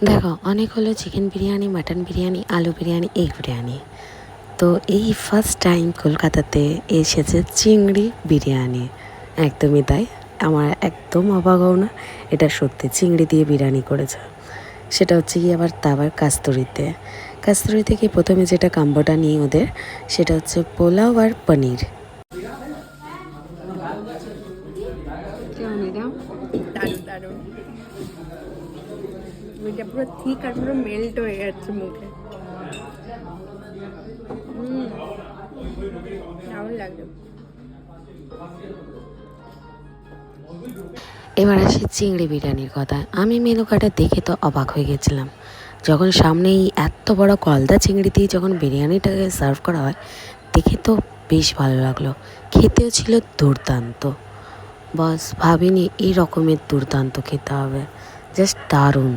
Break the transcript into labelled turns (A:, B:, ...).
A: দেখো অনেক হলো চিকেন বিরিয়ানি, মাটন বিরিয়ানি, আলু বিরিয়ানি, এগ বিরিয়ানি। তো এই ফার্স্ট টাইম কলকাতাতে এসেছে চিংড়ি বিরিয়ানি। একদমই তাই, আমার একদম অবাক হও না, এটা সত্যি চিংড়ি দিয়ে বিরিয়ানি করেছে। সেটা হচ্ছে কি আবার তাবার কাস্তুরিতে। কাস্তুরি থেকে প্রথমে যেটা কাম্বোটা নিই ওদের, সেটা হচ্ছে পোলাও আর পনির।
B: দারুণ দারুণ, এটা পুরো ঠিক আর পুরো মেল্ট হয়ে যাচ্ছে মুখে। দারুণ লাগলো।
A: এবার আসি চিংড়ি বিরিয়ানির কথা। আমি মেনু কার্ডে দেখে তো অবাক হয়ে গেছিলাম, যখন সামনেই এত বড় গলদা চিংড়ি দিয়ে যখন বিরিয়ানিটাকে সার্ভ করা হয়, দেখে তো বেশ ভালো লাগলো। খেতেও ছিল দুর্দান্ত। বস ভাবিনি এই রকমের দুর্দান্ত খেতে হবে, জাস্ট দারুণ।